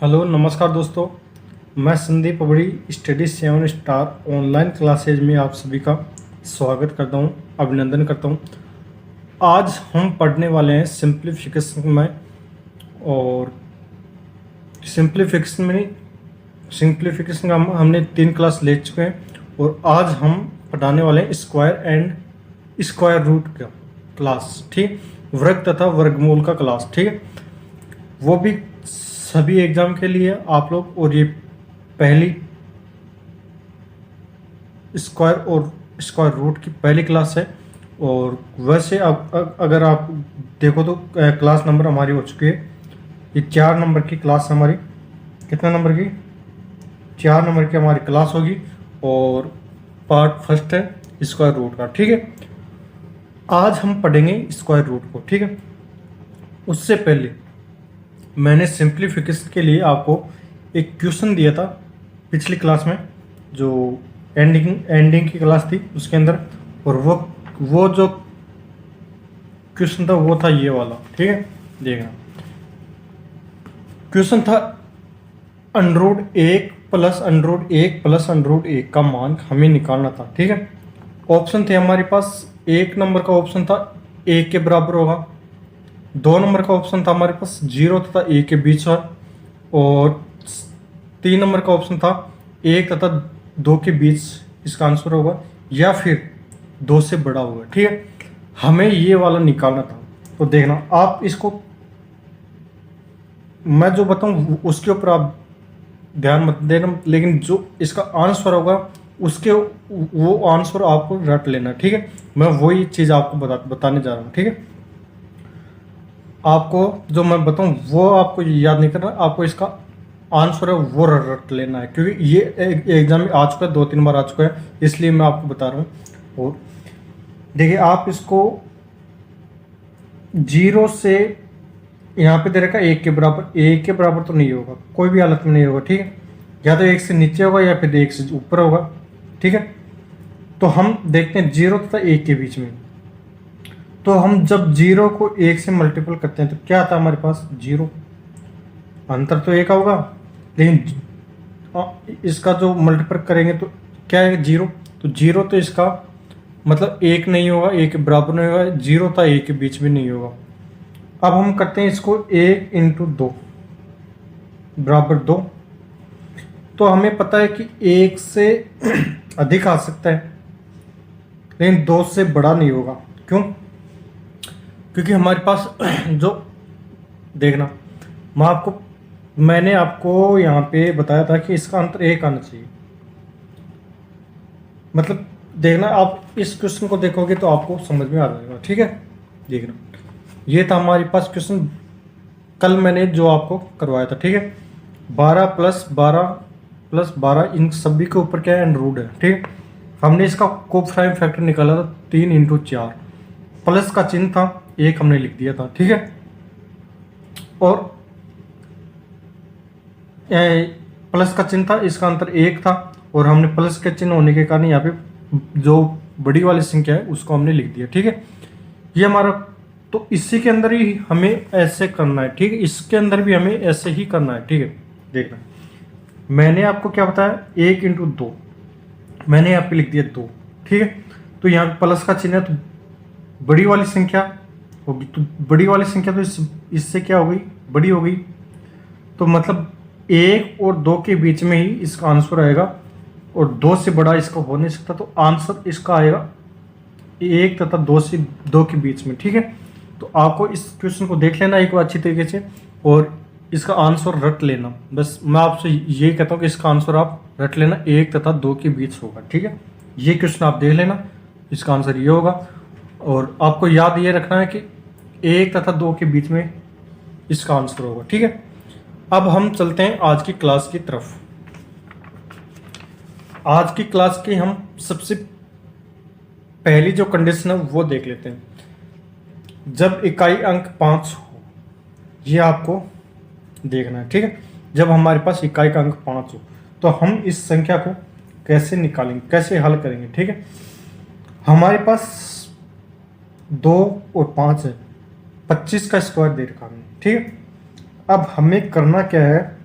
Hello नमस्कार दोस्तों। मैं संदीप अबड़ी स्टडी 7 स्टार ऑनलाइन क्लासेज में आप सभी का स्वागत करता हूं, अभिनंदन करता हूं। आज हम पढ़ने वाले हैं सिंप्लीफिकेशन में। और सिंप्लीफिकेशन का हमने 3 क्लास ले चुके हैं और आज हम पढ़ाने वाले हैं स्क्वायर एंड स्क्वायर रूट का क्लास। ठीक, वर्ग तथा वर्गमूल का क्लास। ठीक है, वो भी सभी एग्जाम के लिए आप लोग। और ये पहली स्क्वायर और स्क्वायर रूट की पहली क्लास है। और वैसे अगर आप देखो तो क्लास नंबर हमारी हो चुकी है, ये 4 नंबर की क्लास हमारी। कितना नंबर की? 4 नंबर की हमारी क्लास होगी और पार्ट फर्स्ट है स्क्वायर रूट का। ठीक है, आज हम पढ़ेंगे स्क्वायर रूट को। ठीक है, उससे पहले मैंने सिंप्लीफिकेशन के लिए आपको एक क्वेश्चन दिया था पिछली क्लास में, जो एंडिंग की क्लास थी उसके अंदर। और वो जो क्वेश्चन था वो था ये वाला। ठीक है, देखना। क्वेश्चन था √1 प्लस √1 प्लस √1 का मान हमें निकालना था। ठीक है, ऑप्शन थे हमारे पास। 1 नंबर का ऑप्शन था 1 के बराबर होगा। 2 नंबर का ऑप्शन था हमारे पास 0 तथा 1 के बीच है। और 3 नंबर का ऑप्शन था 1 तथा 2 के बीच इसका आंसर होगा, या फिर 2 से बड़ा होगा। ठीक है, हमें ये वाला निकालना था। तो देखना, आप इसको मैं जो बताऊं उसके ऊपर आप ध्यान मत देना, लेकिन जो इसका आंसर होगा उसके वो आंसर आपको रट लेना। ठीक है, मैं वही चीज़ आपको बताने जा रहा हूँ। ठीक है, आपको जो मैं बताऊं वो आपको याद नहीं करना, आपको इसका आंसर है वो रट लेना है, क्योंकि ये एग्जाम में आ चुका है, 2-3 बार आ चुका है, इसलिए मैं आपको बता रहा हूँ। और देखिए, आप इसको 0 से यहाँ पे दे रखा 1 के बराबर। 1 के बराबर तो नहीं होगा, कोई भी हालत में नहीं होगा। ठीक है, या तो 1 से नीचे होगा या फिर 1 से ऊपर होगा। ठीक है, तो हम देखते हैं 0 तथा 1 के बीच में। तो हम जब 0 को 1 से मल्टीपल करते हैं तो क्या आता है हमारे पास? 0। अंतर तो 1 होगा, लेकिन इसका जो मल्टीपल करेंगे तो क्या है? 0। तो 0 तो इसका मतलब 1 नहीं होगा, 1 के बराबर नहीं होगा। 0 था 1 के बीच में नहीं होगा। अब हम करते हैं इसको 1 × 2 बराबर 2। तो हमें पता है कि 1 से अधिक आ सकता है, लेकिन 2 से बड़ा नहीं होगा। क्यों? क्योंकि हमारे पास जो देखना, मैंने आपको यहाँ पे बताया था कि इसका अंतर 1 आना चाहिए। मतलब देखना, आप इस क्वेश्चन को देखोगे तो आपको समझ में आ जाएगा। ठीक है, देखना, ये था हमारे पास क्वेश्चन कल मैंने जो आपको करवाया था। ठीक है, 12 + 12 + 12 इन सभी के ऊपर क्या है? एंड है। ठीक है, हमने इसका कोएफिशिएंट फैक्टर निकाला था 3 × 4। प्लस का चिन्ह था, 1 हमने लिख दिया था। ठीक है, और प्लस का चिन्ह था, इसका अंतर 1 था, और हमने प्लस के चिन्ह होने के कारण यहाँ पे जो बड़ी वाली संख्या है उसको हमने लिख दिया। ठीक है, ये हमारा, तो इसी के अंदर ही हमें ऐसे करना है। ठीक है, इसके अंदर भी हमें ऐसे ही करना है। ठीक है, देखना, मैंने आपको क्या बताया? 1 × 2 मैंने यहाँ पे लिख दिया 2। ठीक है, तो यहाँ पे प्लस का चिन्ह है तो बड़ी वाली संख्या होगी, तो बड़ी वाली संख्या तो इससे क्या हो गई? बड़ी हो गई। तो मतलब 1 और 2 के बीच में ही इसका आंसर आएगा, और 2 से बड़ा इसका हो नहीं सकता। तो आंसर इसका आएगा 1 तथा 2 के बीच में। ठीक है, तो आपको इस क्वेश्चन को देख लेना एक बार अच्छी तरीके से, और इसका आंसर रट लेना। बस मैं आपसे यही कहता हूँ कि इसका आंसर आप रट लेना, 1 तथा 2 के बीच होगा। ठीक है, ये क्वेश्चन आप देख लेना, इसका आंसर ये होगा। और आपको याद ये रखना है कि 1 तथा 2 के बीच में इसका आंसर होगा। ठीक है, अब हम चलते हैं आज की क्लास की तरफ। आज की क्लास की हम सबसे पहली जो कंडीशन है वो देख लेते हैं। जब इकाई अंक 5 हो, ये आपको देखना है। ठीक है, जब हमारे पास इकाई का अंक 5 हो तो हम इस संख्या को कैसे निकालेंगे, कैसे हल करेंगे? ठीक है, हमारे पास 2 और 5 है, 25 का स्क्वायर दे रखा है। ठीक है, अब हमें करना क्या है?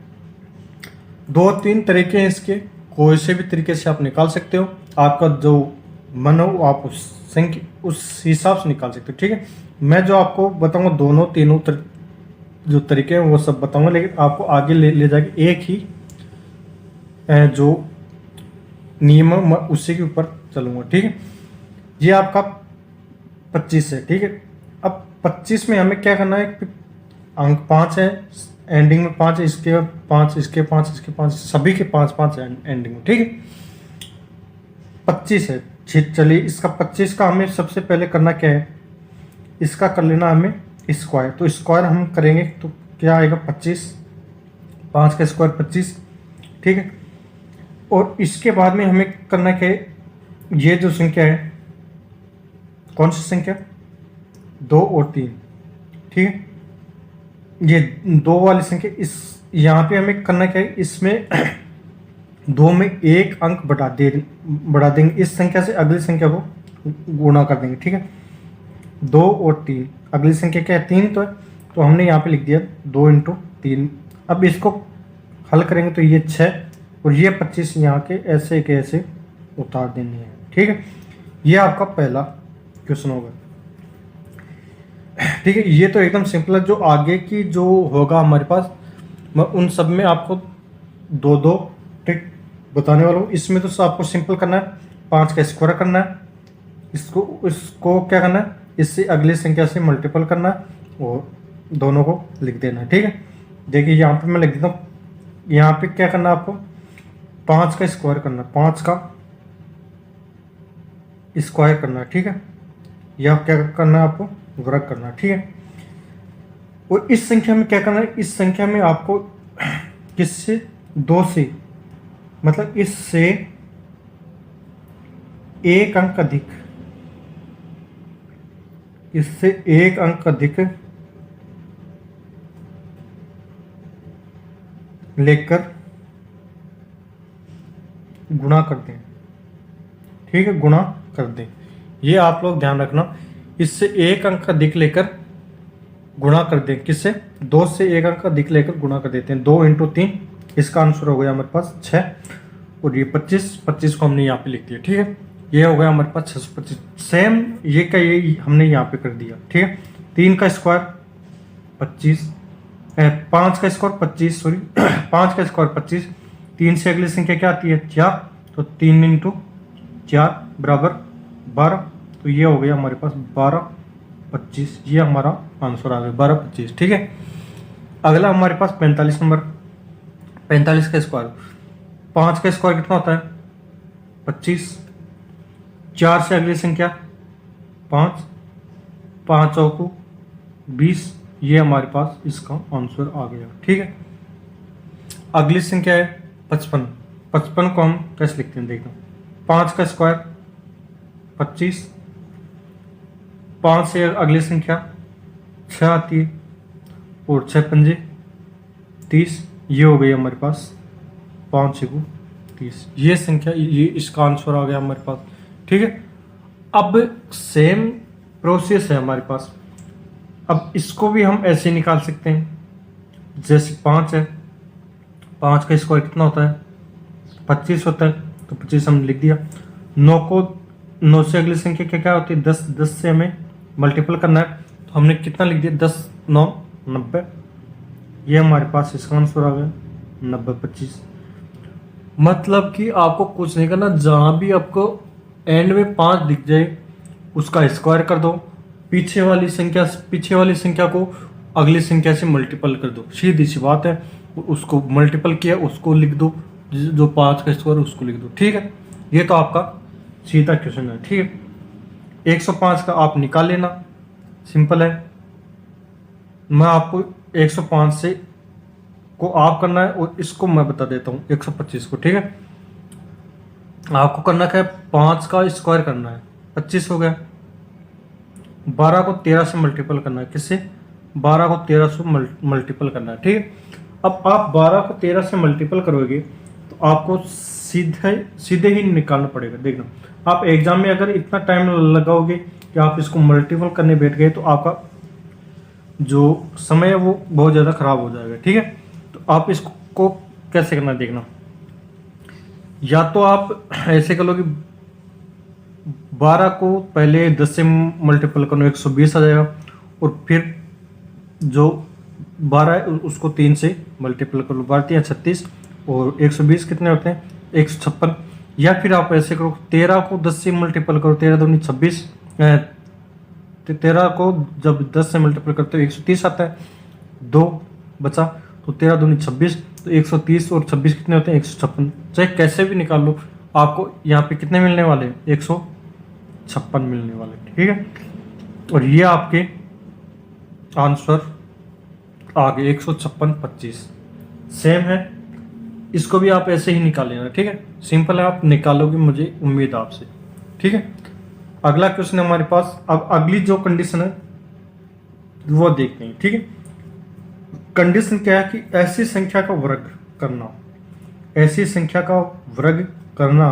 दो तीन तरीके हैं इसके, कोई से भी तरीके से आप निकाल सकते हो, आपका जो मन हो आप उस हिसाब से निकाल सकते हो। ठीक है, मैं जो आपको बताऊंगा दोनों तीनों जो तरीके हैं वो सब बताऊंगा, लेकिन आपको आगे ले जाके एक ही जो नियम है मैं उसी के ऊपर चलूंगा। ठीक है, ये आपका 25 है। ठीक है, अब 25 में हमें क्या करना है, अंक 5 है, एंडिंग में 5 है, इसके 5 इसके 5 इसके 5 सभी के 5 है एंडिंग में। ठीक है, 25 है। चलिए इसका 25 का हमें सबसे पहले करना क्या है, इसका कर लेना हमें स्क्वायर। तो स्क्वायर हम करेंगे तो क्या आएगा 25, 5 का स्क्वायर 25। ठीक है, और इसके बाद में हमें करना क्या है, ये जो संख्या है कौन सी संख्या, 2 और 3। ठीक है, ये 2 वाली संख्या, इस यहाँ पे हमें करना क्या है, इसमें 2 में एक अंक बढ़ा देंगे, इस संख्या से अगली संख्या को गुणा कर देंगे। ठीक है, 2 और 3, अगली संख्या क्या है 3 तो हमने यहाँ पे लिख दिया 2 × 3। अब इसको हल करेंगे तो ये 6 और ये 25 यहाँ के ऐसे के ऐसे उतार देने हैं। ठीक है, ये आपका पहला क्वेश्चन होगा। ठीक है, ये तो एकदम सिंपल है। जो आगे की जो होगा हमारे पास, मैं उन सब में आपको दो ट्रिक बताने वाला हूँ। इसमें तो आपको सिंपल करना है, 5 का स्क्वायर करना है, इसको क्या करना है, इससे अगली संख्या से मल्टीपल करना है और दोनों को लिख देना है। ठीक है, देखिए यहाँ पे मैं लिख देता हूँ, यहाँ पे क्या करना है आपको, 5 का स्क्वायर करना है, 5 का स्क्वायर करना है। ठीक है, या क्या करना है आपको, वर्ग करना है। ठीक है, और इस संख्या में क्या करना है, इस संख्या में आपको किससे, 2 से, मतलब इससे एक अंक अधिक, इससे एक अंक अधिक लेकर गुणा कर दें। ठीक है, गुणा कर दें, ये आप लोग ध्यान रखना, इससे एक अंक अधिक लेकर गुणा कर दें, किससे, 2 से एक अंक अधिक लेकर गुणा कर देते हैं। 2 × 3, इसका आंसर हो गया हमारे पास 6 और ये 25 को हमने यहाँ पे लिख दिया। ठीक है, ये हो गया हमारे पास 625। सेम ये का ये हमने यहाँ पे कर दिया। ठीक है, 3 का स्क्वायर 25, 5 का स्क्वायर 25, सॉरी 5 का स्क्वायर 25, 3 से अगली संख्या क्या आती है 4, तो 3 × 4 बराबर 12, तो ये हो गया हमारे पास 12 25, ये हमारा आंसर आ गया 12 25। ठीक है, अगला हमारे पास 45 नंबर, 45 का स्क्वायर, 5 का स्क्वायर कितना होता है 25, 4 से अगली संख्या 5, 5 चौको 20, ये हमारे पास इसका आंसर आ गया। ठीक है, अगली संख्या है 55, 55 को हम कैसे लिखते हैं देखो, 5 का स्क्वायर 25, 5 से अगली संख्या 6 आती है और 6 पंजे 30, ये हो गई हमारे पास 5 6 30, ये संख्या, ये इसका आंसर आ गया हमारे पास। ठीक है, अब सेम प्रोसेस है हमारे पास, अब इसको भी हम ऐसे निकाल सकते हैं, जैसे 5 है, 5 का स्क्वायर कितना होता है 25 होता है, तो 25 हमने लिख दिया। 9 से अगली संख्या क्या क्या होती है 10, 10 से हमें मल्टीपल करना है, तो हमने कितना लिख दिया 10 9 90, ये हमारे पास इसका आंसर आ गया 90 25। मतलब कि आपको कुछ नहीं करना, जहाँ भी आपको एंड में 5 दिख जाए उसका स्क्वायर कर दो, पीछे वाली संख्या को अगली संख्या से मल्टीपल कर दो, सीधी सी बात है। उसको मल्टीपल किया उसको लिख दो, जो 5 का स्क्वायर उसको लिख दो। ठीक है, ये तो आपका सीधा क्वेश्चन है। ठीक है, 105 का आप निकाल लेना, सिंपल है। मैं आपको 105 से को आप करना है और इसको मैं बता देता हूँ 125 को। ठीक है, आपको करना क्या है, 5 का स्क्वायर करना है 25 हो गया, 12 को 13 से मल्टीपल करना है, किससे 12 को 13 से मल्टीपल करना है। ठीक है, अब आप 12 को 13 से मल्टीपल करोगे तो आपको सीधे ही निकालना पड़ेगा। देखना, आप एग्जाम में अगर इतना टाइम लगाओगे कि आप इसको मल्टीपल करने बैठ गए तो आपका जो समय है वो बहुत ज़्यादा खराब हो जाएगा। ठीक है, तो आप इसको कैसे करना है देखना। या तो आप ऐसे कर लो कि 12 को पहले 10 से मल्टीपल करो 120 आ जाएगा, और फिर जो 12 है उसको 3 से मल्टीपल कर लो, 12 36, और 120 कितने होते हैं 156। या फिर आप ऐसे करो 13 को 10 से मल्टीपल करो, 13 दूनी 26, 13 को जब 10 से मल्टीपल करते हो 130 आता है, 2 बचा तो 13 दूनी 26, तो 130 और 26 कितने होते हैं 156। चाहे कैसे भी निकाल लो, आपको यहाँ पे कितने मिलने वाले हैं 156 मिलने वाले, ठीक है। और ये आपके आंसर आ गए 156 सेम है। इसको भी आप ऐसे ही निकाल लेना, ठीक है, सिंपल है, आप निकालोगे मुझे उम्मीद आपसे, ठीक है। अगला क्वेश्चन है हमारे पास। अब अगली जो कंडीशन है वो देखते हैं, ठीक है। कंडीशन क्या है कि ऐसी संख्या का वर्ग करना, ऐसी संख्या का वर्ग करना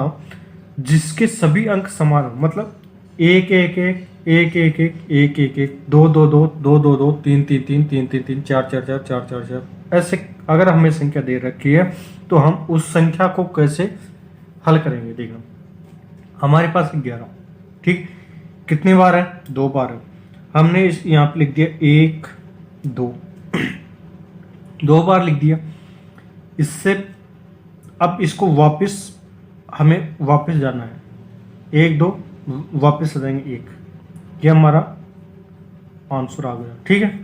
जिसके सभी अंक समान हो, मतलब 1 1 1 1 1 1 1 1 1 2 2 2 2 2 2 3 3 3 3 3 3 4 4 4 4 4 4, ऐसे अगर हमें संख्या दे रखी है तो हम उस संख्या को कैसे हल करेंगे देखना। हमारे पास 11, ठीक, कितनी बार है 2 बार है। हमने इस यहाँ पे लिख दिया 1 2, 2 बार लिख दिया। इससे अब इसको वापस हमें वापस जाना है, 1 2 वापस आ जाएंगे 1, ये हमारा आंसर आ गया, ठीक है।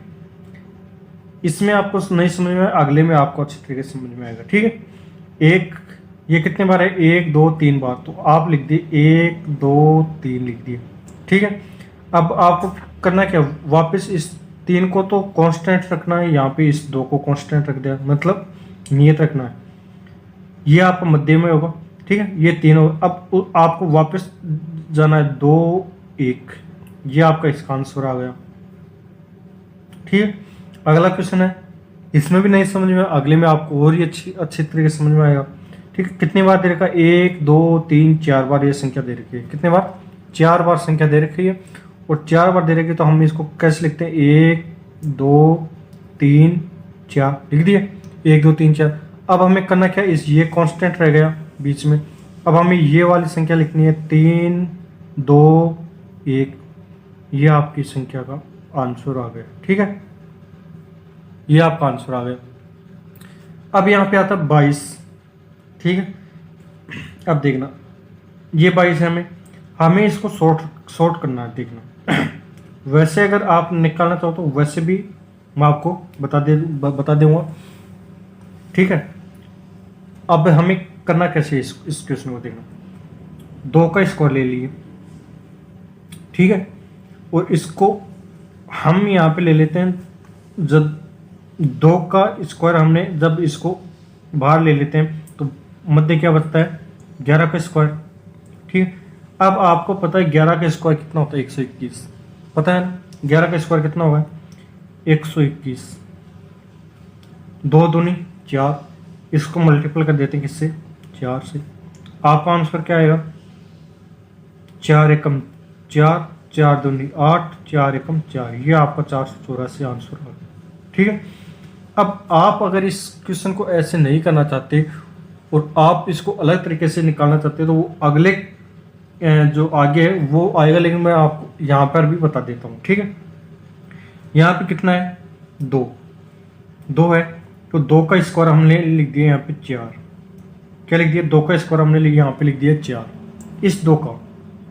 इसमें आपको नहीं समझ में, अगले में आपको अच्छी तरीके से समझ में आएगा, ठीक है। एक ये कितने बार है 1 2 3 बार, तो आप लिख दिए 1 2 3 लिख दिए, ठीक है। अब आपको करना क्या, वापस इस 3 को तो कांस्टेंट रखना है, यहाँ पे इस 2 को कांस्टेंट रख दिया, मतलब नियत रखना है, ये आपका मध्य में होगा, ठीक है, ये 3 होगा। अब आपको वापस जाना है 2 1, ये आपका इसका आंसर आ गया, ठीक है। अगला क्वेश्चन है, इसमें भी नहीं समझ में, अगले में आपको और ही अच्छी तरीके से समझ में आएगा, ठीक है। कितनी बार दे रखा है 1 2 3 4 बार ये संख्या दे रखी है, कितने बार 4 बार संख्या दे रखी है, और 4 बार दे रखी है, तो हम इसको कैसे लिखते हैं 1 2 3 4 लिख दिए, 1 2 3 4। अब हमें करना क्या है, इस ये कांस्टेंट रह गया बीच में, अब हमें ये वाली संख्या लिखनी है 3 2 1, ये आपकी संख्या का आंसर आ गया, ठीक है, ये आपका आंसर आ गया। अब यहाँ पे आता है 22, ठीक है। अब देखना ये 22 है, हमें इसको शॉर्ट करना है, देखना। वैसे अगर आप निकालना चाहो तो वैसे भी मैं आपको बता दूंगा, ठीक है। अब हमें करना कैसे इस क्वेश्चन को देखना, 2 का स्क्वायर ले लिए, ठीक है, और इसको हम यहाँ पे ले लेते हैं, जब 2 का स्क्वायर हमने जब इसको बाहर ले लेते हैं तो मध्य क्या बचता है 11 का स्क्वायर, ठीक है। अब आपको पता है 11 का स्क्वायर कितना होता है 121, पता है ना 11 का स्क्वायर कितना होगा 121, 2 दूनी 4, इसको मल्टीपल कर देते हैं किससे 4 से, आपका आंसर क्या आएगा 4 एकम 4, 4 दूनी 8, 4 एकम 4, ये आपका 484 आंसर होगा, ठीक है। अब आप अगर इस क्वेश्चन को ऐसे नहीं करना चाहते और आप इसको अलग तरीके से निकालना चाहते तो वो अगले जो आगे है वो आएगा, लेकिन मैं आपको यहाँ पर भी बता देता हूँ, ठीक है। यहाँ पे कितना है 2 है, तो 2 का स्क्वायर हमने लिख दिया यहाँ पे 4, क्या लिख दिया 2 का स्क्वायर हमने यहाँ पे लिख दिया 4, इस 2 का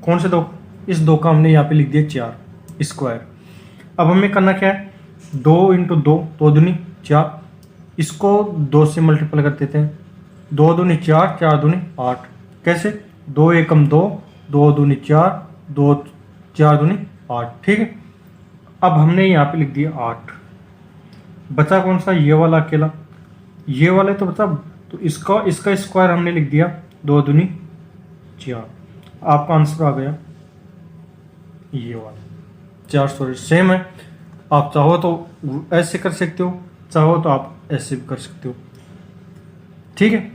कौन से 2, इस 2 का हमने यहाँ पे लिख दिया 4 स्क्वायर। अब हमें करना क्या है 2 इंटू 2, 2 दूनी 4, इसको 2 से मल्टीपल कर देते हैं, 2 दूनी 4, 4 दूनी 8, कैसे 2 एकम 2, 2 दूनी 4, 2 4 दूनी 8, ठीक है। अब हमने यहाँ पे लिख दिया 8, बचा कौन सा ये वाला अकेला, ये वाला तो बचा, तो इसका स्क्वायर हमने लिख दिया 2 दूनी 4, आपका आंसर आ गया ये वाला 400, सेम है। आप चाहो तो ऐसे कर सकते हो, चाहो तो आप ऐसे भी कर सकते हो, ठीक है।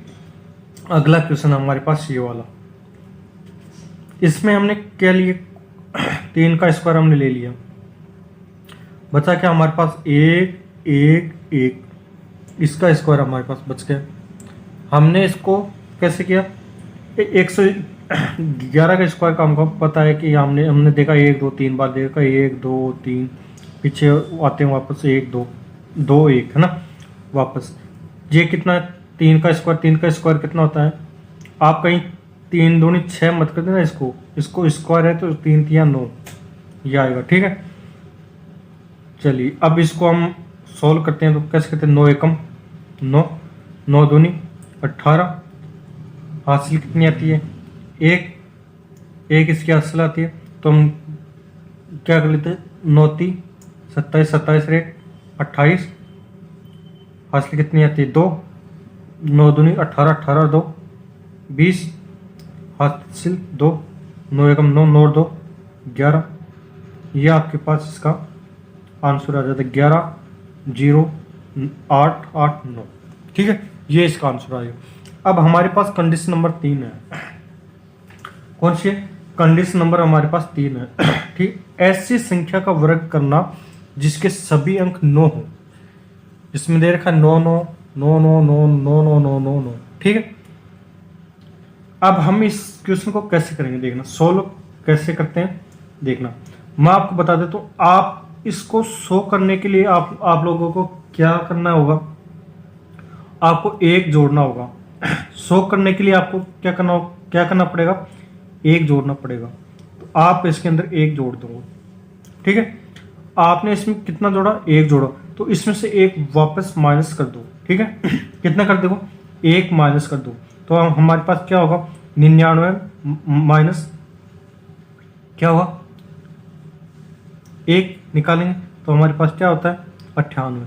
अगला क्वेश्चन हमारे पास ये वाला, इसमें हमने क्या लिए 3 का स्क्वायर हमने ले लिया, बचा क्या हमारे पास 1 1 1, इसका स्क्वायर हमारे पास बच गया, हमने इसको कैसे किया, 111 का स्क्वायर का हमको पता है कि हमने देखा 1 2 3 बार देखा, 1 2 3, पीछे आते हैं वापस 1 2 2 1 है ना वापस। ये कितना है, 3 का स्क्वायर कितना होता है, आप कहीं 3 दूनी 6 मत कर देना, इसको स्क्वायर है तो 3 3 9 ये आएगा, ठीक है। चलिए अब इसको हम सॉल्व करते हैं, तो कैसे करते हैं, 9 एकम 9, 9 दूनी 18, हासिल कितनी आती है, एक इसकी हासिल आती है, तो हम क्या कर लेते हैं, 9 3 27, 27 रेट 28, हासिल कितनी आती है 2, 9 दूनी 18, 18 2 20, हासिल 2, 9 एकम 9, 9 2 11, ये आपके पास इसका आंसर आ जाता है 11 0 8 8 9, ठीक है, ये इसका आंसर आएगा। अब हमारे पास कंडीशन नंबर 3 है, कौन सी है, कंडीशन नंबर हमारे पास 3 है, ठीक। ऐसी संख्या का वर्ग करना जिसके सभी अंक 9 हो, इसमें दे रखा 9 9 9 9 9 9 9 9 9 9, ठीक है। अब हम इस क्वेश्चन को कैसे करेंगे देखना, सोल्व कैसे करते हैं देखना, मैं आपको बता दें तो आप इसको शो करने के लिए आप लोगों को क्या करना होगा, आपको एक जोड़ना होगा। शो करने के लिए आपको क्या करना पड़ेगा, एक जोड़ना पड़ेगा, तो आप इसके अंदर एक जोड़ दो, ठीक है। आपने इसमें कितना जोड़ा, एक जोड़ा, तो इसमें से एक वापस माइनस कर दो, ठीक है। कितना कर दो, एक माइनस कर दो, तो हमारे पास क्या होगा, 99 माइनस क्या होगा, एक निकालेंगे तो हमारे पास क्या होता है 98।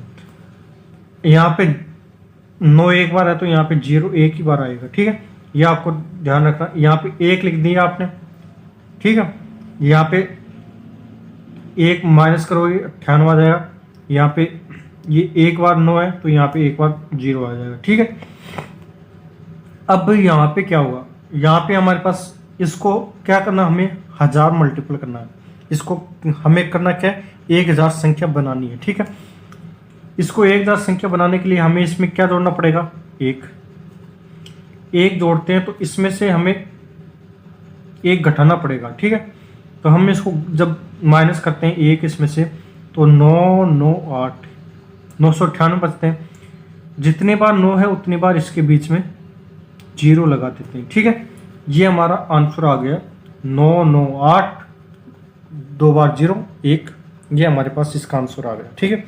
यहाँ पे 9 एक बार है तो यहाँ पे 0 एक ही बार आएगा, ठीक है, ये आपको ध्यान रखना। यहाँ पे एक लिख दिया आपने, ठीक है, यहाँ पे एक माइनस करोगे 98 आ जाएगा, यहाँ पे ये एक बार 9 है तो यहाँ पे एक बार 0 आ जाएगा, ठीक है। अब यहाँ पे क्या होगा, यहाँ पे हमारे पास इसको क्या करना, हमें 1000 मल्टीपल करना है, इसको हमें करना क्या है, 1000 संख्या बनानी है, ठीक है। इसको 1000 संख्या बनाने के लिए हमें इसमें क्या जोड़ना पड़ेगा, एक जोड़ते हैं तो इसमें से हमें एक घटाना पड़ेगा, ठीक है। तो हम इसको जब माइनस करते हैं एक इसमें से, तो 9 9 8 998 बचते हैं, जितने बार 9 है उतनी बार इसके बीच में 0 लगा देते हैं, ठीक है। ये हमारा आंसर आ गया 9 9 8, 2 बार 0 1, ये हमारे पास इसका आंसर आ गया, ठीक है।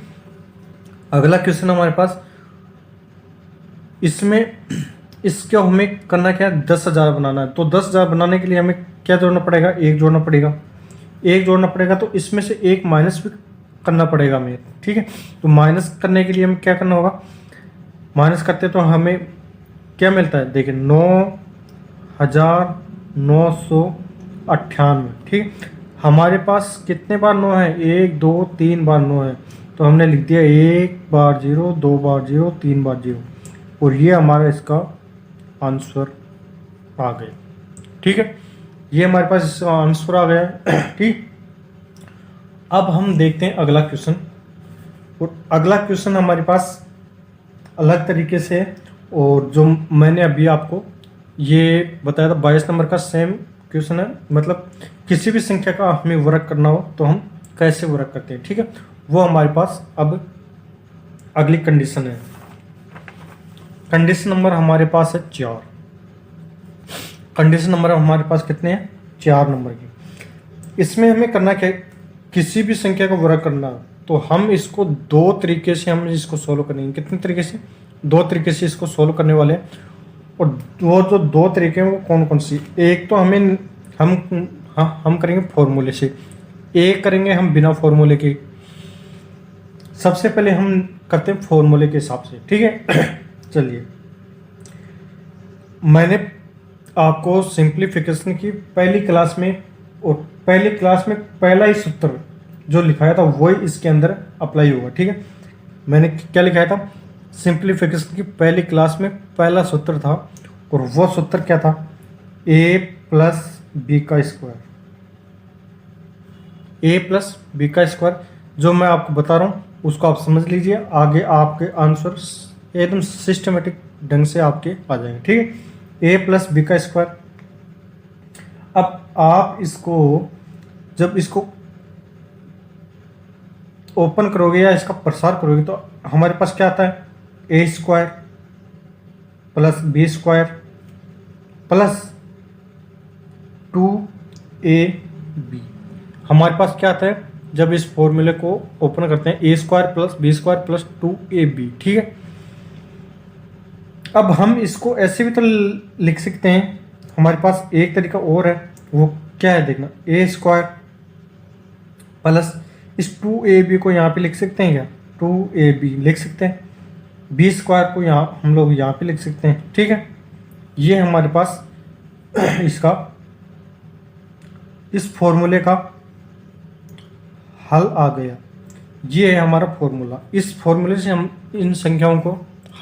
अगला क्वेश्चन हमारे पास, इसमें इसको हमें करना क्या है, 10,000 बनाना है, तो 10,000 बनाने के लिए हमें क्या जोड़ना पड़ेगा, एक जोड़ना पड़ेगा, एक जोड़ना पड़ेगा, तो इसमें से एक माइनस भी करना पड़ेगा हमें, ठीक है। तो माइनस करने के लिए हमें क्या करना होगा, माइनस करते तो हमें क्या मिलता है, देखिए 9,998, ठीक। हमारे पास कितने बार 9 है, 1 2 3 बार 9 है, तो हमने लिख दिया 1 बार 0 2 बार 0 3 बार 0, और ये हमारा इसका आंसर आ गया, ठीक है। ये हमारे पास इसका आंसर आ गया है, ठीक। अब हम देखते हैं अगला क्वेश्चन, और अगला क्वेश्चन हमारे पास अलग तरीके से है, और जो मैंने अभी आपको ये बताया था 22 नंबर का सेम क्वेश्चन है, मतलब किसी भी संख्या का हमें वर्ग करना हो तो हम कैसे वर्ग करते हैं, ठीक है। वो हमारे पास अब अगली कंडीशन है, कंडीशन नंबर हमारे पास है 4, कंडीशन नंबर हमारे पास कितने हैं, 4 नंबर की। इसमें हमें करना क्या है, किसी भी संख्या का वर्ग करना, तो हम इसको दो तरीके से हम इसको सोल्व करेंगे, कितने तरीके से, 2 तरीके से इसको सोल्व करने वाले हैं। और वो जो 2 तरीके हैं वो कौन कौन सी, एक तो हम करेंगे फॉर्मूले से, एक करेंगे हम बिना फॉर्मूले के। सबसे पहले हम करते हैं फॉर्मूले के हिसाब से, ठीक है। चलिए, मैंने आपको सिंप्लीफिकेशन की पहली क्लास में, और पहली क्लास में पहला ही सूत्र जो लिखाया था वही इसके अंदर अप्लाई होगा, ठीक है। मैंने क्या लिखाया था, सिंप्लीफिकेशन की पहली क्लास में पहला सूत्र था, और वो सूत्र क्या था, a प्लस बी का स्क्वायर, a प्लस बी का स्क्वायर, जो मैं आपको बता रहा हूँ उसको आप समझ लीजिए, आगे आपके आंसर एकदम सिस्टमेटिक ढंग से आपके आ जाएंगे। ठीक है, ए प्लस बी का स्क्वायर। अब आप इसको जब इसको ओपन करोगे या इसका प्रसार करोगे तो हमारे पास क्या आता है, a square plus b square plus 2ab। हमारे पास क्या आता है जब इस फॉर्मूले को ओपन करते हैं, a square plus b square plus 2ab। ठीक है, अब हम इसको ऐसे भी तो लिख सकते हैं, हमारे पास एक तरीका और है, वो क्या है देखना, ए स्क्वायर प्लस इस 2ab को यहाँ पे लिख सकते हैं क्या, 2ab लिख सकते हैं, बी स्क्वायर को यहाँ हम लोग यहाँ पे लिख सकते हैं। ठीक है, ये हमारे पास इसका इस फॉर्मूले का हल आ गया। ये है हमारा फॉर्मूला, इस फॉर्मूले से हम इन संख्याओं को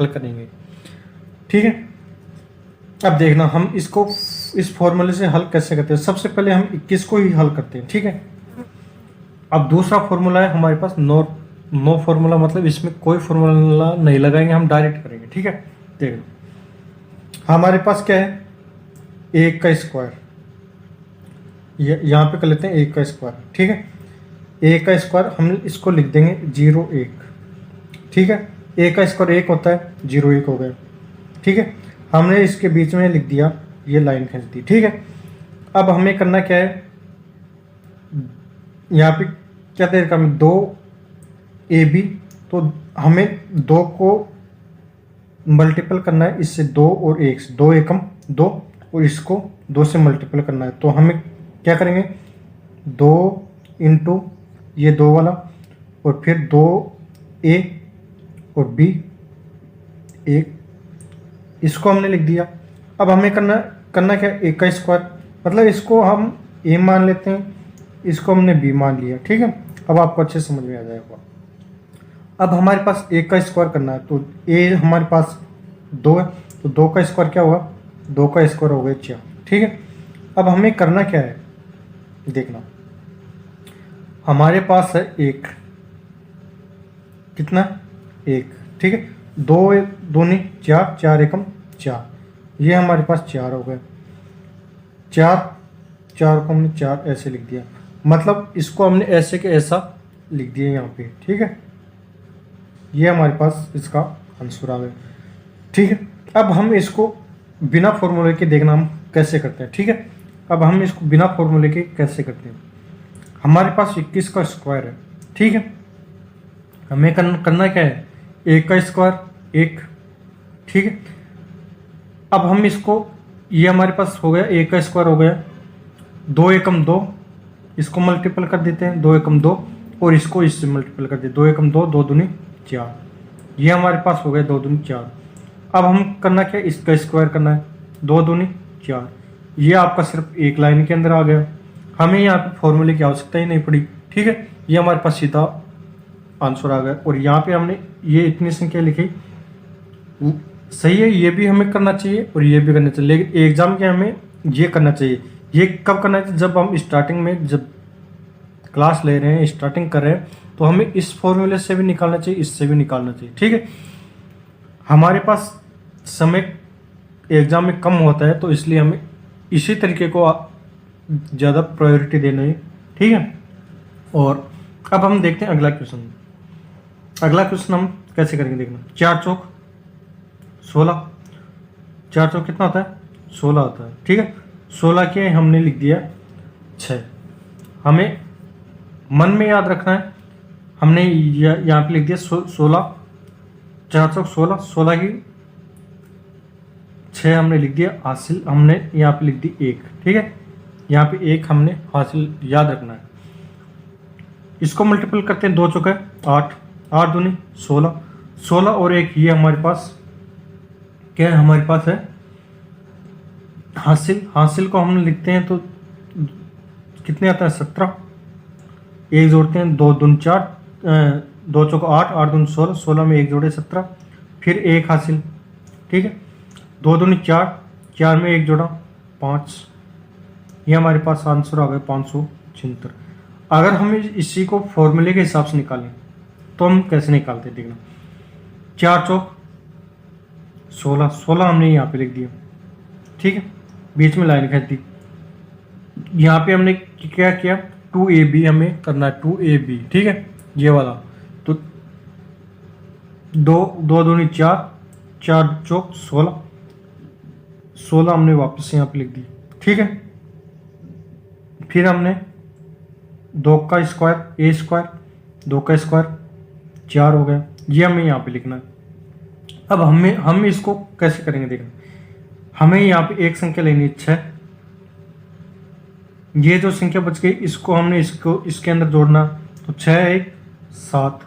हल करेंगे। ठीक है, अब देखना हम इसको इस फॉर्मूले से हल कैसे करते हैं। सबसे पहले हम 21 को ही हल करते हैं। ठीक है, अब दूसरा फॉर्मूला है हमारे पास नो फॉर्मूला, मतलब इसमें कोई फॉर्मूला नहीं लगाएंगे, हम डायरेक्ट करेंगे। ठीक है, देखना हमारे पास क्या है, एक का स्क्वायर, यहाँ पे कर लेते हैं एक का स्क्वायर। ठीक है, एक का स्क्वायर हम इसको लिख देंगे 0 1। ठीक है, एक का स्क्वायर 1 होता है, 0 1 हो गया। ठीक है, हमने इसके बीच में लिख दिया, ये लाइन खींच दी। ठीक है, अब हमें करना क्या है, यहाँ पे क्या दे रखा हमें 2ab, तो हमें 2 को मल्टीपल करना है इससे, 2 और 1 से, 2 एकम 2, और इसको 2 से मल्टीपल करना है। तो हमें क्या करेंगे, 2 इंटू ये 2 वाला और फिर 2a और b 1, इसको हमने लिख दिया। अब हमें करना क्या, एक का स्क्वायर, मतलब इसको हम a मान लेते हैं, इसको हमने b मान लिया। ठीक है, अब आपको अच्छे समझ में आ जाएगा। अब हमारे पास एक का स्क्वायर करना है, तो a हमारे पास 2 है, तो 2 का स्क्वायर क्या होगा, 2 का स्क्वायर हो गया 4। ठीक है, अब हमें करना क्या है, देखना हमारे पास है एक, कितना, 1। ठीक है, 2 दूनी 4, 4 एकम 4, ये हमारे पास 4 हो गए। 4 को हमने 4 ऐसे लिख दिया, मतलब इसको हमने ऐसे के ऐसा लिख दिया यहाँ पे। ठीक है, ये हमारे पास इसका आंसर आ गया। ठीक है, अब हम इसको बिना फॉर्मूले के देखना हम कैसे करते हैं। ठीक है, अब हम इसको बिना फॉर्मूले के कैसे करते हैं, हमारे पास 21 का स्क्वायर है। ठीक है, हमें करना क्या है, एक का स्क्वायर 1। ठीक है, अब हम इसको, ये हमारे पास हो गया एक का स्क्वायर हो गया, 2 एकम 2, इसको मल्टीपल कर देते हैं, 2 एकम 2, और इसको इससे मल्टीपल कर देते, 2 एकम 2, 2 दूनी 4, ये हमारे पास हो गया 2 दूनी 4। अब हम करना क्या, इसका स्क्वायर करना है, 2 दूनी 4, ये आपका सिर्फ एक लाइन के अंदर आ गया, हमें यहाँ पे फॉर्मूले की आवश्यकता ही नहीं पड़ी। ठीक है, ये हमारे पास सीधा आंसर आ गया। और यहाँ पे हमने ये इतनी संख्या लिखी, सही है, ये भी हमें करना चाहिए और ये भी करना चाहिए, लेकिन एग्जाम के हमें ये करना चाहिए। ये कब करना चाहिए, जब हम स्टार्टिंग में जब क्लास ले रहे हैं, स्टार्टिंग कर रहे हैं, तो हमें इस फॉर्मूले से भी निकालना चाहिए, इससे भी निकालना चाहिए। ठीक है, हमारे पास समय एग्जाम में कम होता है, तो इसलिए हमें इसी तरीके को ज़्यादा प्रायोरिटी देना है। ठीक है, और अब हम देखते हैं अगला क्वेश्चन। अगला क्वेश्चन हम कैसे करेंगे, देखना 4 चौक 16, 4 चौक कितना होता है, 16 होता है। ठीक है, 16 के हमने लिख दिया 6, हमें मन में याद रखना है, हमने यहाँ पे लिख दिया 16, 4 चौक 16, 16 की 6 हमने लिख दिया, हासिल हमने यहाँ पे लिख दी 1। ठीक है, यहाँ पे 1 हमने हासिल याद रखना है। इसको मल्टीपल करते हैं, 2 चौके 8, 8 दूनी 16, 16 और 1, ये हमारे पास क्या है, हमारे पास है हासिल। हासिल को हम लिखते हैं तो कितने आता है, 17, 1 जोड़ते हैं, 2 दूनी 4, 2 चौके 8, 8 दूनी 16, 16 में 1 जोड़े 17, फिर 1 हासिल। ठीक है, 2 दूनी 4, 4 में 1 जोड़ा 5, ये हमारे पास आंसर आ गया 576। अगर हम इसी को फॉर्मूले के हिसाब से निकालें तो हम कैसे निकालते हैं, देखना 4 चौक 16, 16 हमने यहाँ पे लिख दिया, ठीक है, बीच में लाइन खींच दी। यहाँ पे हमने क्या किया, 2AB हमें करना है, 2AB, ठीक है, ये वाला। तो 2 2 दूनी 4, 4 चौक 16, 16 हमने वापस यहाँ पे लिख दी, ठीक है। फिर हमने 2 का स्क्वायर, ए स्क्वायर, 2 का स्क्वायर 4 हो गया, ये हमें यहाँ पे लिखना है। अब हम इसको कैसे करेंगे, देखना, हमें यहाँ पे एक संख्या लेनी है 6, ये जो संख्या बच गई इसको हमने इसके अंदर जोड़ना, तो 6 1 7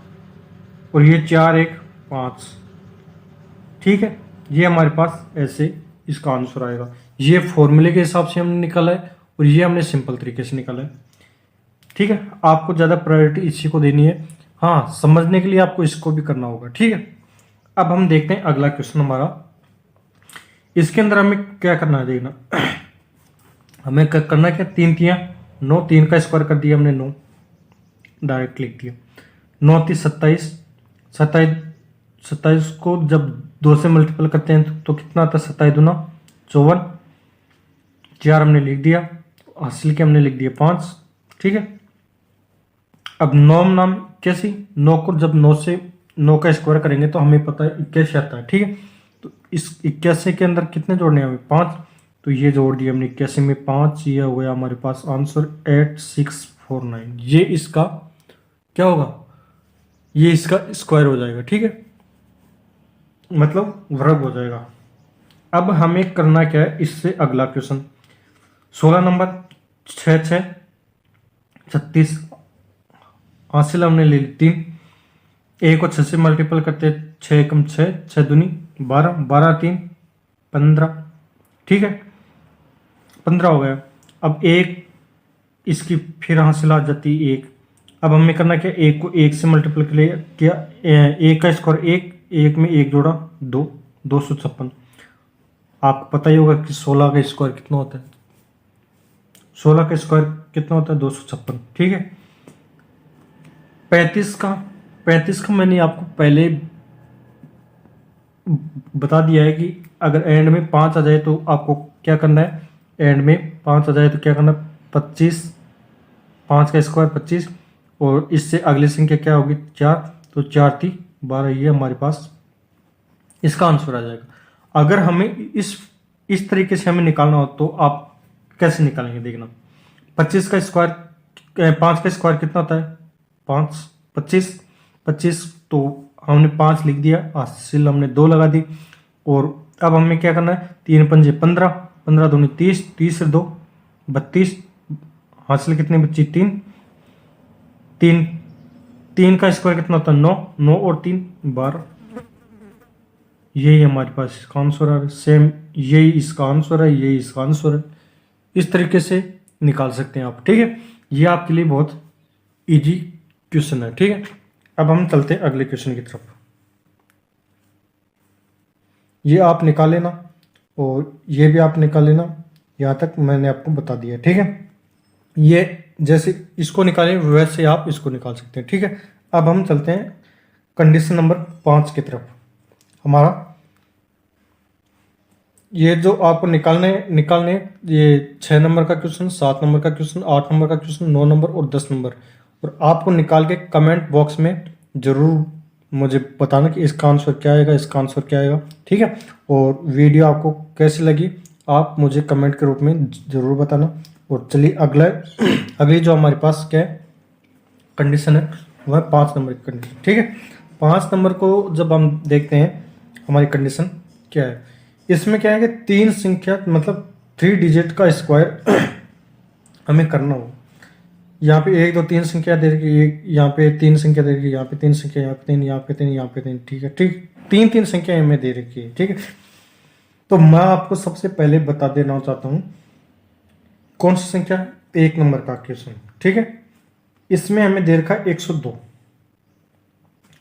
और ये 4 1 5, ठीक है। ये हमारे पास ऐसे इसका आंसर आएगा। ये फॉर्मूले के हिसाब से हमने निकाला है और ये हमने सिंपल तरीके से निकाला है, ठीक है। आपको ज़्यादा प्रायोरिटी इसी को देनी है, हाँ, समझने के लिए आपको इसको भी करना होगा, ठीक है। अब हम देखते हैं अगला क्वेश्चन हमारा। इसके अंदर हमें क्या करना है, देखना, हमें करना क्या, 3 3 9, 3 का स्क्वायर कर दिया हमने 9, डायरेक्ट लिख दिया। 9 3 27, 27 को जब 2 से मल्टीपल करते हैं तो कितना आता है, 27 दूना 54, 4 हमने लिख दिया, हासिल के हमने लिख दिया 5, ठीक है। अब 9 नाम कैसी, 9 को जब 9 से 9 का स्क्वायर करेंगे तो हमें पता है 81 आता है, ठीक है। तो इस 81 के अंदर कितने जोड़ने हैं हमें, 5, तो ये जोड़ दिया हमने 81 में 5, ये हो गया हमारे पास आंसर 8649। ये इसका क्या होगा, ये इसका स्क्वायर हो जाएगा, ठीक है, मतलब वर्ग हो जाएगा। अब हमें करना क्या है, इससे अगला क्वेश्चन 16 नंबर, 6 6 36, हासिल हमने ले ली 3, ए को 6 से मल्टीपल करते, 6 एकम 6, 6 दूनी 12, 12 3 15, ठीक है, 15 हो गया। अब एक इसकी फिर हासिल आ जाती 1। अब हमें करना क्या, एक को 1 से मल्टीपल किया, एक का स्क्वायर 1, 1 में 1 जोड़ा 2, 256। आपको पता ही होगा कि 16 का स्क्वायर कितना होता है, 16 का स्क्वायर कितना होता है, 256, ठीक है। 35 का मैंने आपको पहले बता दिया है कि अगर एंड में 5 आ जाए तो आपको क्या करना है, एंड में 5 आ जाए तो क्या करना है, 25, 5 का स्क्वायर 25 और इससे अगली संख्या क्या होगी 4, तो 4 थी 12, ये हमारे पास इसका आंसर आ जाएगा। अगर हमें इस तरीके से हमें निकालना हो तो आप कैसे निकालेंगे, देखना, 25 का स्क्वायर, 5 का स्क्वायर कितना होता है 5, 25, तो हमने 5 लिख दिया, हासिल हमने 2 लगा दी। और अब हमें क्या करना है, 3 पंजे 15, 15 दूनी 30, 30 से 2 32, हासिल कितनी बच्ची 3, 3 का स्क्वायर कितना होता है 9, 9 और 3 12, यही हमारे पास इसका आंसर है। सेम यही इसका आंसर है, यही इसका आंसर है। इस तरीके से निकाल सकते हैं आप, ठीक है। ये आपके लिए बहुत इजी क्वेश्चन है, ठीक है। अब हम चलते हैं अगले क्वेश्चन की तरफ। ये आप निकाल लेना और ये भी आप निकाल लेना, यहाँ तक मैंने आपको बता दिया, ठीक है। ये जैसे इसको निकालें वैसे आप इसको निकाल सकते हैं, ठीक है। अब हम चलते हैं कंडीशन नंबर 5 की तरफ। हमारा ये जो आपको निकालने ये 6 नंबर का क्वेश्चन, 7 नंबर का क्वेश्चन, 8 नंबर का क्वेश्चन, 9 नंबर और 10 नंबर, और आपको निकाल के कमेंट बॉक्स में ज़रूर मुझे बताना कि इसका आंसर क्या आएगा, इसका आंसर क्या आएगा, ठीक है। और वीडियो आपको कैसी लगी आप मुझे कमेंट के रूप में ज़रूर बताना। और चलिए अगली जो हमारे पास क्या है कंडीशन है वह 5 नंबर की कंडीशन, ठीक है। 5 नंबर को जब हम देखते हैं हमारी कंडीशन क्या है, इसमें क्या है कि 3 संख्या मतलब 3 डिजिट का स्क्वायर हमें करना हो। यहाँ पे 1 2 3 संख्या दे रखी है, यहाँ पे 3 संख्या दे रखी है, यहाँ पे 3 संख्या, यहाँ पे 3, यहाँ पे 3, यहाँ पे 3, ठीक है, ठीक, 3 संख्या हमें दे रखी है, ठीक है। तो मैं आपको सबसे पहले बता देना चाहता हूँ कौन सी संख्या, 1 नंबर का क्वेश्चन, ठीक है। इसमें हमें दे रखा है 102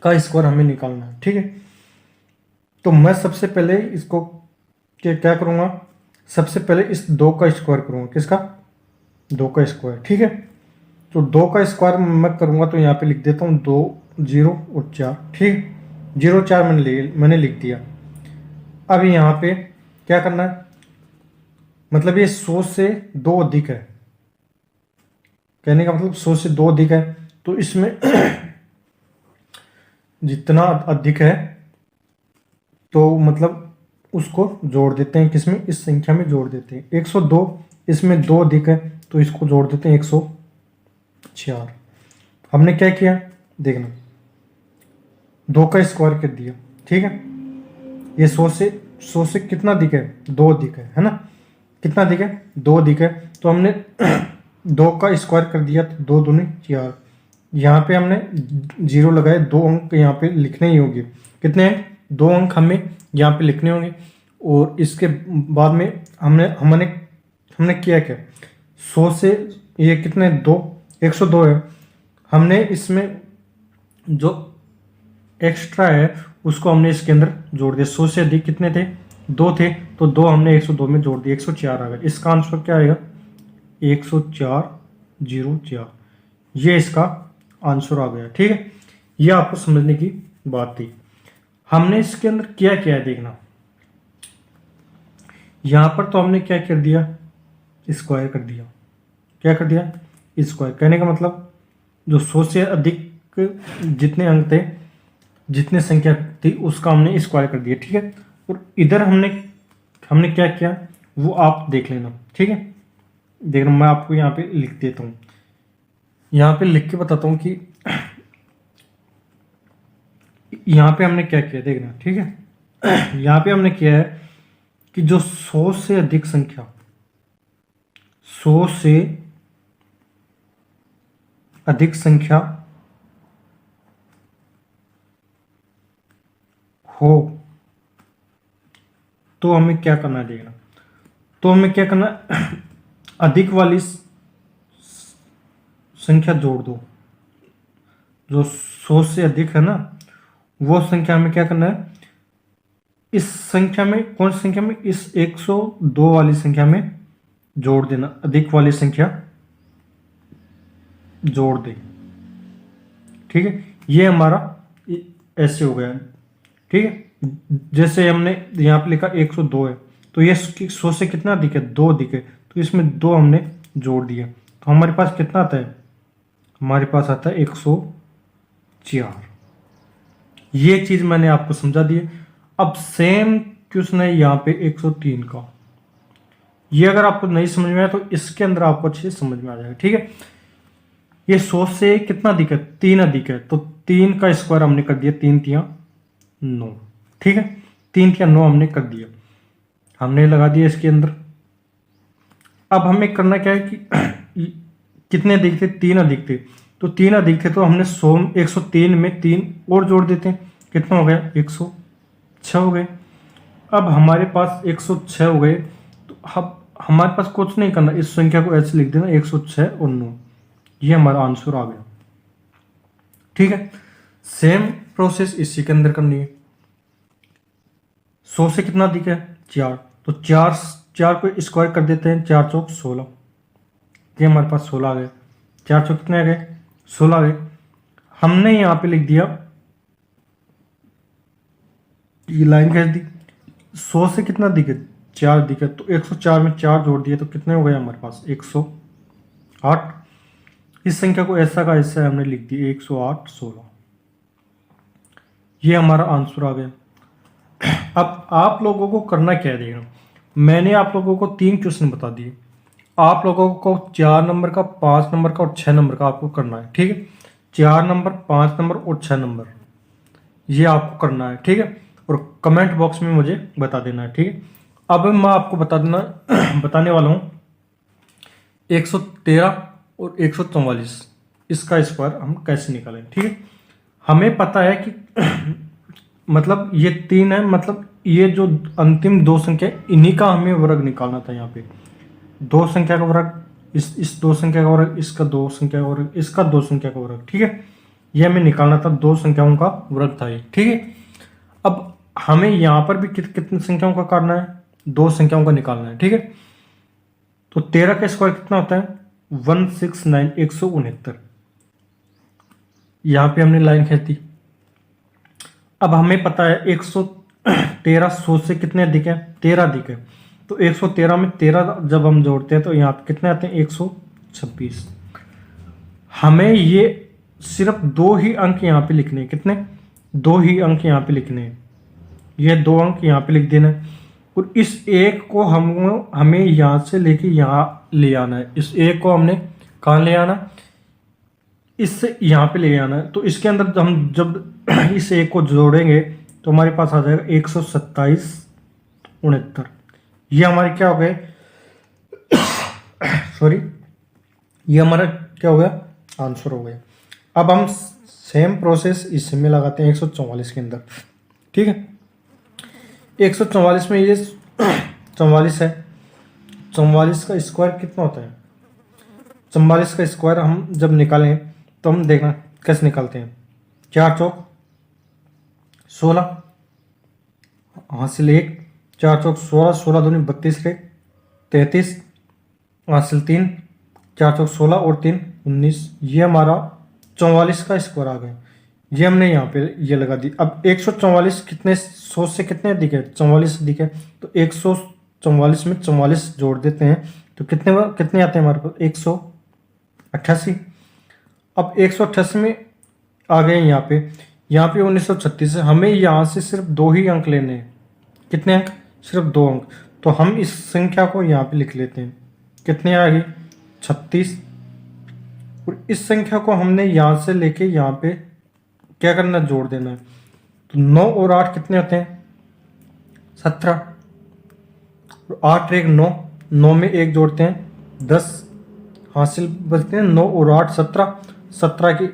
का स्क्वायर हमें निकालना है, ठीक है। तो मैं सबसे पहले इसको क्या करूँगा, सबसे पहले इस 2 का स्क्वायर करूँगा, किसका, 2 का स्क्वायर, ठीक है। तो 2 का स्क्वायर मैं करूँगा तो यहाँ पे लिख देता हूँ 2 0 और 4, ठीक, 0 4 मैंने लिख दिया। अब यहाँ पे क्या करना है, मतलब ये 100 से 2 अधिक है, कहने का मतलब 100 से 2 अधिक है, तो इसमें जितना अधिक है तो मतलब उसको जोड़ देते हैं, किसमें, इस संख्या में जोड़ देते हैं। 102, इसमें 2 अधिक है तो इसको जोड़ देते हैं 104। हमने क्या किया देखना, 2 का स्क्वायर कर दिया, ठीक है। ये 100 से कितना अधिक है, 2 अधिक है ना, कितना अधिक है, 2 अधिक है, तो हमने 2 का स्क्वायर कर दिया तो 2 दूनी 4। यहाँ पे हमने 0 लगाए, 2 अंक यहाँ पे लिखने ही होंगे, कितने हैं, 2 अंक हमें यहाँ पे लिखने होंगे। और इसके बाद में हमने किया क्या, 100 से ये कितने, 2, 102 है, हमने इसमें जो एक्स्ट्रा है उसको हमने इसके अंदर जोड़ दिया। 100 से अधिक कितने थे, 2 थे, तो 2 हमने 102 में जोड़ दिया, 104 आ गया। इसका आंसर क्या आएगा, 10404, ये इसका आंसर आ गया, ठीक है। ये आपको समझने की बात थी। हमने इसके अंदर क्या किया है देखना, यहां पर तो हमने क्या कर दिया, स्क्वायर कर दिया, क्या कर दिया, स्क्वायर। कहने का मतलब जो 100 से अधिक जितने अंक थे, जितने संख्या थी, उसका हमने स्क्वायर कर दिया, ठीक है। और इधर हमने क्या किया वो आप देख लेना, ठीक है। देखना, मैं आपको यहाँ पे लिख देता हूँ, यहाँ पे लिख के बताता हूँ कि यहाँ पे हमने क्या किया देखना, ठीक है। यहाँ पे हमने किया है कि जो 100 से अधिक संख्या, 100 से अधिक संख्या हो तो हमें क्या करना है देखना, तो हमें क्या करना है, अधिक वाली संख्या जोड़ दो, जो 100 से अधिक है ना, वो संख्या हमें क्या करना है, इस संख्या में, कौन सी संख्या में, इस 102 वाली संख्या में जोड़ देना, अधिक वाली संख्या जोड़ दे, ठीक है। ये हमारा ऐसे हो गया, ठीक है। जैसे हमने यहाँ पे लिखा 102 है, तो ये 100 से कितना अधिक है, 2 अधिक है, तो इसमें 2 हमने जोड़ दिया, तो हमारे पास कितना आता है, हमारे पास आता है 104। ये चीज मैंने आपको समझा दी है। अब सेम क्वेश्चन है यहाँ पे 103 का, ये अगर आपको नहीं समझ में आया तो इसके अंदर आपको अच्छे से समझ में आ जाएगा, ठीक है। ये 100 से कितना अधिक है, 3 अधिक है, तो 3 का स्क्वायर हमने कर दिया, 3 तिया 9, ठीक है। 3 तिया 9 हमने कर दिया, हमने लगा दिया इसके अंदर। अब हमें करना क्या है कि कितने अधिक थे, 3 अधिक थे, तो 3 अधिक थे तो हमने 103 में 3 और जोड़ देते हैं, कितना हो गया, 106 हो गए। अब हमारे पास 106 हो गए, तो अब हमारे पास कुछ नहीं करना, इस संख्या को ऐसे लिख देना, 106 और 9, ये हमारा आंसर आ गया, ठीक है। सेम प्रोसेस इसी के अंदर करनी है। 100 से कितना अधिक है, 4, तो 4 को स्क्वायर कर देते हैं, 4 चौक 16, ये हमारे पास 16 आ गए। 4 चौक कितने आ गए, 16 आ गए। हमने यहाँ पे लिख दिया, ये लाइन खींच दी, 100 से कितना अधिक है, 4 अधिक है, तो 104 में 4 जोड़ दिए तो कितने हो गए हमारे पास, 108। इस संख्या को ऐसा का ऐसा हमने लिख दिया, 108 16, ये हमारा आंसर आ गया। अब आप लोगों को करना क्या है देखना, मैंने आप लोगों को 3 क्वेश्चन बता दिए, आप लोगों को 4 नंबर का, 5 नंबर का और 6 नंबर का आपको करना है, ठीक है। 4 नंबर, 5 नंबर और 6 नंबर, ये आपको करना है, ठीक है। और कमेंट बॉक्स में मुझे बता देना है, ठीक है। अब मैं आपको बताने वाला हूँ 113 और 144, इसका स्क्वायर हम कैसे निकालें, ठीक है। हमें पता है कि मतलब ये 3 है, मतलब ये जो अंतिम 2 संख्या, इन्हीं का हमें वर्ग निकालना था। यहाँ पे 2 संख्या का वर्ग, इस 2 संख्या का वर्ग, इसका 2 संख्या का वर्ग, इसका 2 संख्या का वर्ग, ठीक है। ये हमें निकालना था, 2 संख्याओं का वर्ग था ये, ठीक है। अब हमें यहाँ पर भी कितनी संख्याओं का करना है, 2 संख्याओं का निकालना है, ठीक है। तो 13 का स्क्वायर कितना होता है, 169, 169। यहाँ पे हमने लाइन खींच दी। अब हमें पता है 13 100 से कितने अधिक है? 13 अधिक है। तो 113 में 13 जब हम जोड़ते हैं तो यहाँ पे कितने आते हैं? 126। हमें ये सिर्फ 2 ही अंक यहाँ पे लिखने हैं। कितने? 2 ही अंक यहाँ पे लिखने हैं। ये 2 अंक यहाँ पे लिख देना है और इस एक को हमें यहाँ से लेके यहाँ ले आना है। इस एक को हमने कहाँ ले आना? इससे यहाँ पे ले आना है। तो इसके अंदर हम जब इस एक को जोड़ेंगे तो हमारे पास आ जाएगा 127 69। ये हमारे क्या हो गए? सॉरी, ये हमारा क्या हो गया? आंसर हो गया। अब हम सेम प्रोसेस इसमें लगाते हैं 144 के अंदर। ठीक है, 144 में ये 44 है। 44 का स्क्वायर कितना होता है? 44 का स्क्वायर हम जब निकालें तो हम देखना कैसे निकालते हैं। 4 चौक 16 हासिल 1, 4 चौक 16, 16 दूनी 32 रे 33 हासिल 3, 4 चौक 16 और 3 19। ये हमारा 44 का स्क्वायर आ गया। ये हमने यहाँ पे ये लगा दी। अब 144 कितने 100 से कितने अधिक है? 44 अधिक है। तो 144 में 44 जोड़ देते हैं तो कितने आते हैं हमारे पास? 188। अब 188 में आ गए यहाँ पे 1936 है। हमें यहाँ से सिर्फ 2 ही अंक लेने हैं। कितने अंक? सिर्फ 2 अंक। तो हम इस संख्या को यहाँ पे लिख लेते हैं। कितने आ गई? 36। और इस संख्या को हमने यहाँ से लेके यहाँ पे क्या करना? जोड़ देना है। तो 9 और 8 कितने होते हैं? 17। 8 एक 9, 9 में 1 जोड़ते हैं 10 हासिल बचते हैं 9 और 8 17। 17 की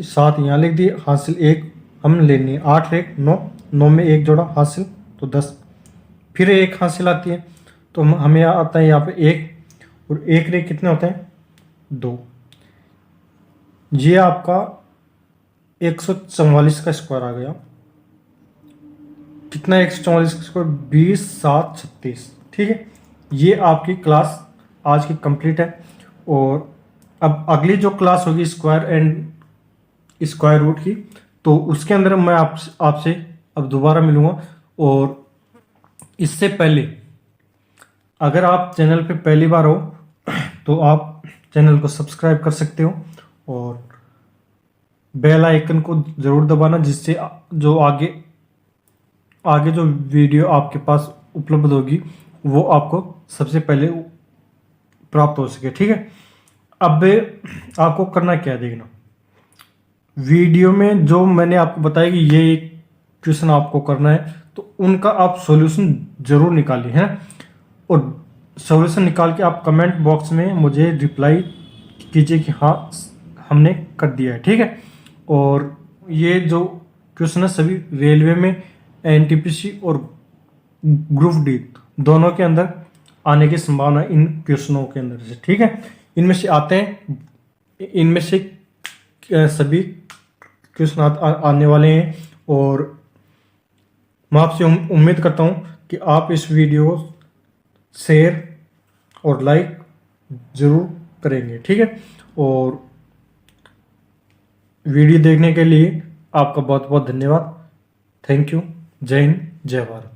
7 यहाँ लिख दिए, हासिल 1 हम लेनी है। 8 एक 9, 9 में 1 जोड़ा हासिल तो 10, फिर 1 हासिल आती है तो हमें आता है यहाँ पे 1 और 1 रे कितने होते हैं? 2। ये आपका 144 का स्क्वायर आ गया। कितना 144 का स्क्वायर? 20 7 36। ठीक है, ये आपकी क्लास आज की कंप्लीट है। और अब अगली जो क्लास होगी स्क्वायर एंड स्क्वायर रूट की, तो उसके अंदर मैं आपसे अब दोबारा मिलूँगा। और इससे पहले अगर आप चैनल पे पहली बार हो तो आप चैनल को सब्सक्राइब कर सकते हो और बेल आइकन को ज़रूर दबाना, जिससे जो आगे जो वीडियो आपके पास उपलब्ध होगी वो आपको सबसे पहले प्राप्त हो सके। ठीक है, अब आपको करना क्या है देखना, वीडियो में जो मैंने आपको बताया कि ये क्वेश्चन आपको करना है तो उनका आप सॉल्यूशन ज़रूर निकालिए है। और सॉल्यूशन निकाल के आप कमेंट बॉक्स में मुझे रिप्लाई कीजिए कि हाँ हमने कर दिया है। ठीक है, और ये जो क्वेश्चन है सभी रेलवे में एनटीपीसी और ग्रुप डी दोनों के अंदर आने की संभावना इन क्वेश्चनों के अंदर से। ठीक है, इनमें से आते हैं, इनमें से सभी क्वेश्चन आने वाले हैं। और मैं आपसे उम्मीद करता हूँ कि आप इस वीडियो को शेयर और लाइक ज़रूर करेंगे। ठीक है, और वीडियो देखने के लिए आपका बहुत बहुत धन्यवाद। Thank you. जय हिंद, जय भारत।